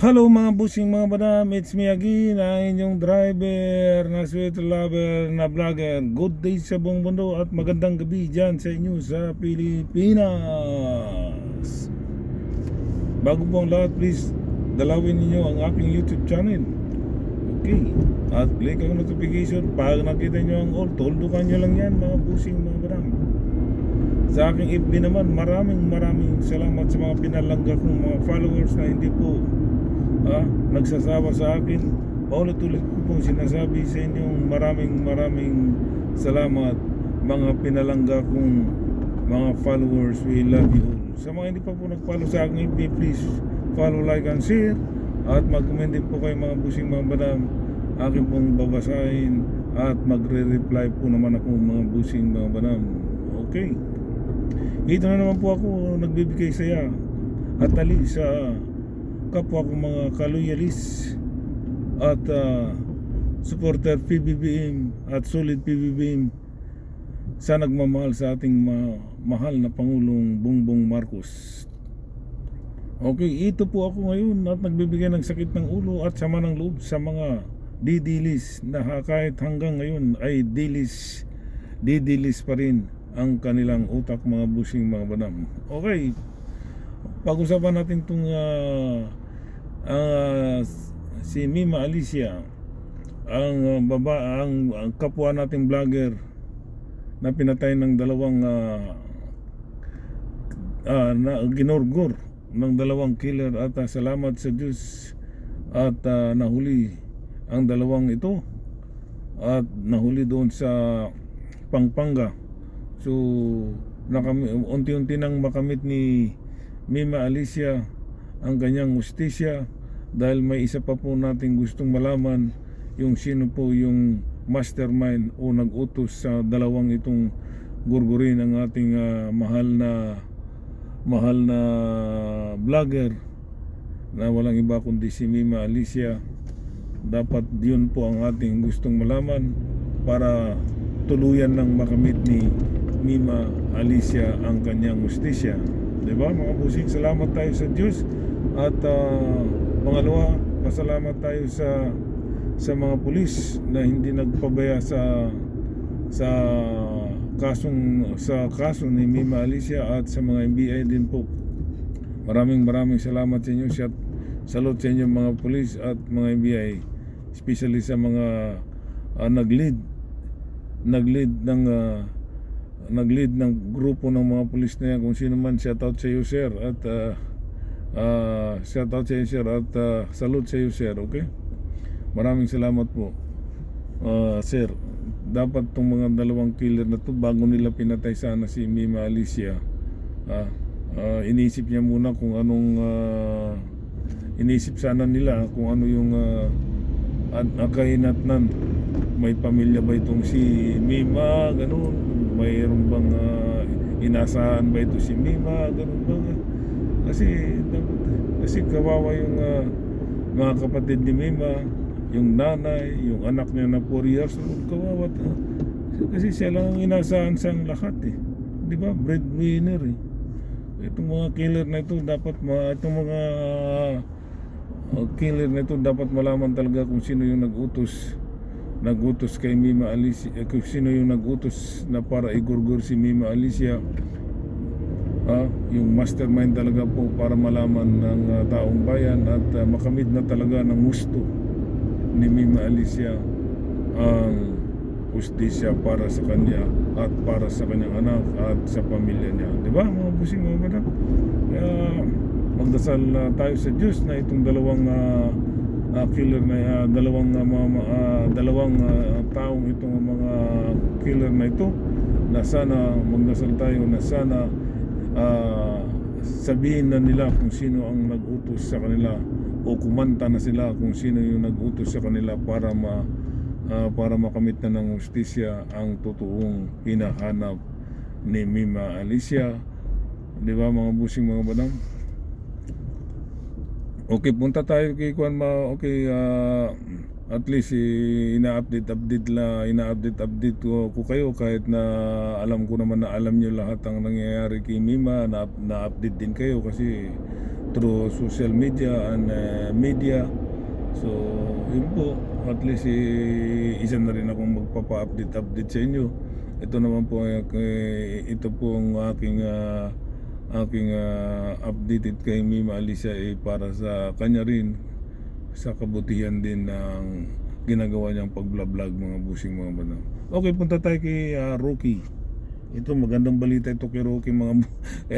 Hello mga busing mga madam, it's me again, ang inyong driver na sweet lover na vlogger. Good day sa buong mundo at magandang gabi dyan sa inyo sa Pilipinas. Bago po ang lahat, please dalawin ninyo ang aking YouTube channel. Okay, at click ang notification. Pag nakita nyo ang all, tuldukan nyo lang yan mga busing mga madam. Sa aking FB naman, maraming salamat sa mga pinalangga kong mga followers na hindi po nagsasawa sa akin. Paulit-ulit ko pong sinasabi sa inyong maraming salamat mga pinalangga kong mga followers. We love you all. Sa mga hindi pa po nag-follow sa akin FB, please follow, like and share. At mag-comment din po kayo mga busing mga madam. Akin pong babasahin at magre-reply po naman ako mga busing mga madam. Okay, ito na naman po ako nagbibigay saya at tali sa kapwa ko mga kaloyalis at supporter PBBM at solid PBBM sa nagmamahal sa ating mahal na Pangulong Bongbong Marcos. Okay, ito po ako ngayon at nagbibigay ng sakit ng ulo at sama ng loob sa mga didilis na kahit hanggang ngayon ay didilis pa rin ang kanilang utak mga busing mga banam. Okay, pag-usapan natin itong si Mima Alicia, ang kapwa nating vlogger na pinatay ng dalawang ginorgor ng dalawang killer at salamat sa Diyos at nahuli ang dalawang ito at nahuli doon sa Pampanga. So unti-unti nang makamit ni Mima Alicia ang kanyang hustisya dahil may isa pa po nating gustong malaman yung sino po yung mastermind o nag-utos sa dalawang itong gurgurin ang ating mahal na vlogger na walang iba kundi si Mima Alicia. Dapat yun po ang ating gustong malaman para tuluyan ng makamit ni Mima Alicia ang kanyang hustisya. Diba mga busing, salamat tayo sa Diyos. At pangalawa, pasalamat tayo sa mga pulis na hindi nagpabaya sa kaso ni Mima Alicia at sa mga NBI din po. Maraming salamat sa inyo. Salute sa inyo mga pulis at mga NBI, especially sa mga nag-lead ng grupo ng mga pulis na yan. Kung sino man, shout out sa iyo sir at shout out sa iyo sir at salute sa iyo sir. Okay, maraming salamat po sir. Dapat tong mga dalawang killer na to, bago nila pinatay sana si Mima Alicia, inisip niya muna kung anong inisip sana nila kung ano yung kahinatnan. May pamilya ba itong si Mima, ganun? Mayroon bang inasahan ba ito si Mima, ganun ba? Kasi kawawa yung mga kapatid ni Mima, yung nanay, yung anak niya na 4 years old, kawawa. Kasi siya lang ang inasahan sa lahat eh. Di ba? Breadwinner eh. Itong mga killer na ito dapat dapat malaman talaga kung sino yung nagutos kay Mima Alicia, kung sino yung nagutos na para igurgur si Mima Alicia. Yung mastermind talaga po para malaman ng taong bayan at makamit na talaga ng gusto ni Mima Alicia ang hustisya para sa kanya at para sa kanyang anak at sa pamilya niya. Diba mga busing mga madam? Kaya magdasal tayo sa Diyos na itong dalawang killer na dalawang taong itong mga killer na ito, na sana magdasal tayo na sana sabihin na nila kung sino ang nag-utos sa kanila o kumanta na sila kung sino yung nag-utos sa kanila para makamit na ng hustisya ang totoong hinahanap ni Mima Alicia. Di ba mga busing mga badang? Okay, punta tayo kay Kuan okay, at least ina-update ko kayo kahit na alam ko naman na alam niyo lahat ang nangyayari kay Mima, na-update din kayo kasi through social media and media. So yun po, at least isa na rin akong magpapa-update sa inyo. Ito naman po ito po ang aking updated kay Mima Alicia para sa kanya rin, sa kabutihan din ng ginagawa niyang pag-vlog mga busing mga bana. Okay, punta tayo kay Rocky. Ito magandang balita ito kay Rocky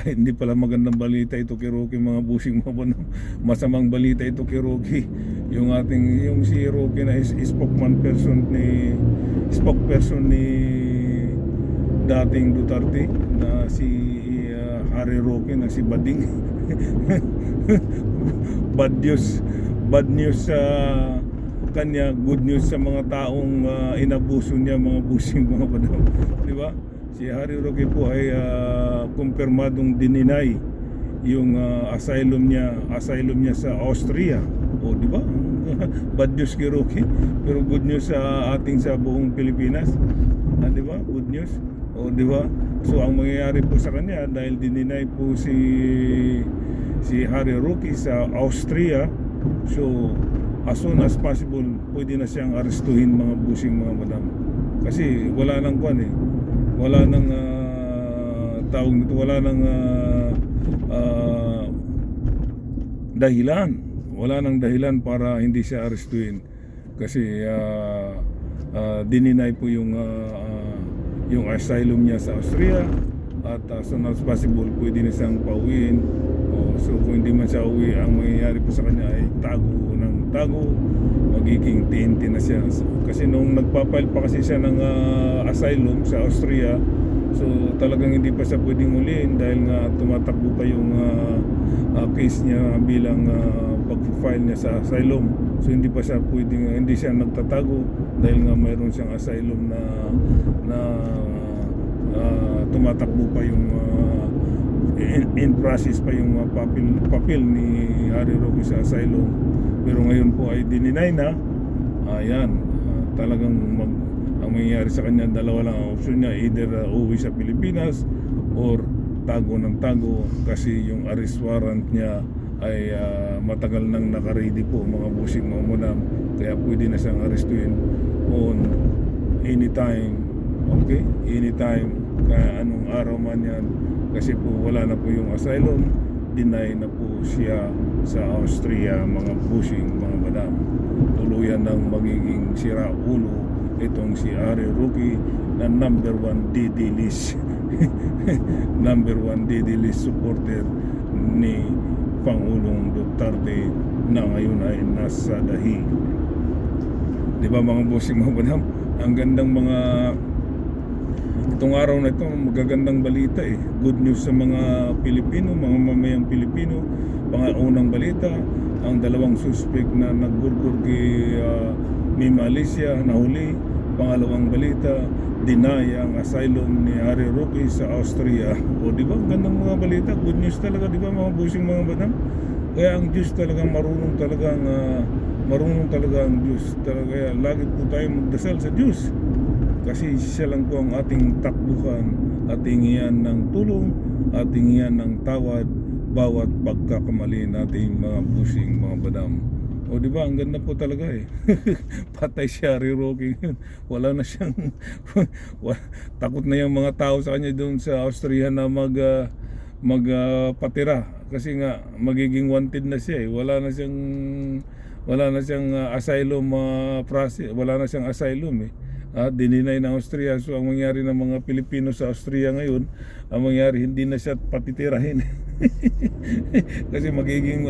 hindi pala magandang balita ito kay Rocky mga busing mga bana. Masamang balita ito kay Rocky. Yung si Rocky na spokesperson ni dating Duterte na si Harry Roque na si Bading. Bad news sa kanya, good news sa mga taong inabuso niya mga busing mga badam, di ba? Si Harry Roque po ay kumpirmadong dininay yung asylum niya sa Austria. O di ba? Bad news kay Roque, pero good news sa buong Pilipinas. Di ba? Good news. O di ba? So ang mangyayari po sa kanya, dahil dininay po si Harry Roque sa Austria, so as soon as possible pwede na siyang arestuhin mga busing mga madam. Kasi wala nang wala nang tawag nito, wala nang dahilan para hindi siya arestuhin. Kasi dininay po yung asylum niya sa Austria, at as soon as possible pwede na siyang pauwiin. So kung hindi man siya uwi, ang mangyayari po sa kanya ay tago, magiging TNT na siya. Kasi nung nagpapile pa kasi siya ng asylum sa Austria, so talagang hindi pa siya pwedeng uliin dahil nga tumatakbo pa yung case niya bilang pag-file niya sa asylum. So hindi siya nagtatago dahil nga mayroon siyang asylum na tumatakbo pa yung in process pa yung papel ni Harry Roque sa asylum. Pero ngayon po ay dininay na. Ayan, talagang ang mangyayari sa kanya, dalawa lang ang option niya, either uwi sa Pilipinas or tago ng tago, kasi yung arrest warrant niya ay matagal nang naka-ready po mga busing mga madam. Kaya pwede na siyang arrestuin on anytime. Okay? Anytime, kaya anong araw man yan. Kasi po wala na po yung asylum, deny na po siya sa Austria mga busing mga madam. Tuluyan ng magiging sira ulo itong si Harry Roque na number 1 DD list number 1 DD list supporter ni Pangulong Duterte na ngayon ay nasa dahi. Di ba mga busing mga madam? Ang gandang itong araw na ito, magagandang balita Good news sa mga Pilipino, mga mamayang Pilipino. Pangunang balita, ang dalawang suspect na naggurgur kay Mima Alicia nahuli. Pangalawang balita, deny ang asylum ni Harry Roque sa Austria. O di ba, gandang mga balita, good news talaga, di ba mga busing mga madam? Kaya ang Diyos talaga marunong talaga ang Diyos talaga. Kaya lagi po tayo magdasal sa Diyos, kasi siya lang po ang ating takbuhan, ating iyan ng tulong, ating iyan ng tawad bawat pagkakamali nating mga busing mga badam. O di ba, ang ganda po talaga Patay si Harry Roque. Wala na siyang takot na yung mga tao sa kanya doon sa Austria na magpatira, kasi nga magiging wanted na siya Wala na siyang asylum process, wala na siyang asylum dininay ng Austria. So ang mangyari ng mga Pilipino sa Austria ngayon, ang mangyari hindi na siya patitirahin kasi magiging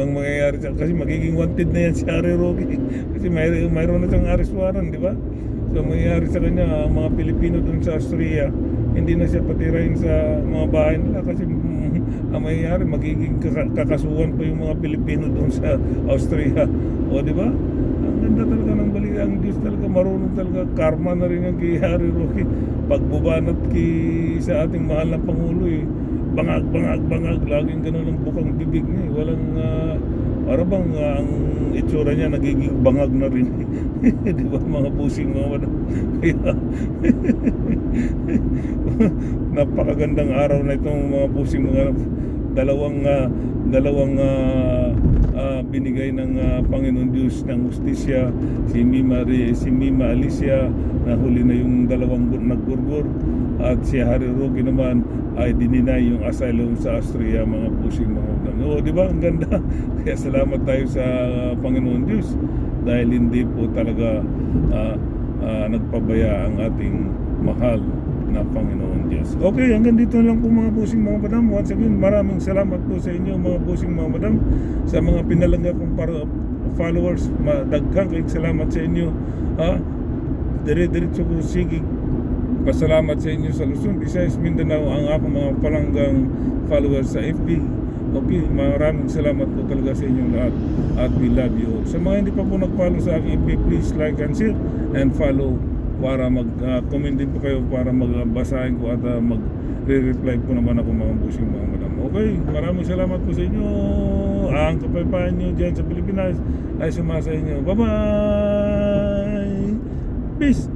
wanted na yan si Harry Roque kasi mayroon na siyang arrest warrant, di ba? So ang mangyari sa kanya, ang mga Pilipino dun sa Austria, hindi na siya patirahin sa mga bahay nila, kasi ang mangyayari, magiging kakasuhan pa yung mga Pilipino dun sa Austria. O di ba? Ang ganda talaga ng balita. Ang Diyos talaga marunong talaga. Karma na rin ang kay Harry Roque. Pagbubanat sa ating mahal na Pangulo bangag, laging ganun ang bukang bibig niya walang parang ang itsura niya nagiging bangag na rin di ba mga busing mga wala. Kaya napakagandang araw na itong mga busing mga dalawang binigay ng Panginoon Diyos ng hustisya, si Mima Alicia, nahuli na yung dalawang nagburgur, at si Harry Roque naman ay dininay yung asylum sa Austria, mga pusing mga udang. Oo, di ba? Ang ganda. Kaya salamat tayo sa Panginoon Diyos dahil hindi po talaga nagpabaya ang ating mahal na Panginoon Diyos. Okay, hanggang dito lang po mga pusing mga madam. Once again, maraming salamat po sa inyo mga pusing mga madam, sa mga pinalangga kong followers. Daghang kayong salamat sa inyo. Dire-diretso ko sige pasalamat sa inyo sa Luzon, Visayas, Mindanao, ang akong mga palanggang followers sa FB. Okay, maraming salamat po talaga sa inyong lahat at we love you all. Sa mga hindi pa po nag-follow sa aking FB, please like and share and follow para mag-comment din po kayo para magbasahin ko at mag-reply po naman ako mga busing mga madam. Okay, maraming salamat po sa inyo. Ang kapayapaan nyo dyan sa Pilipinas ay sumasa inyo. Bye-bye! Peace!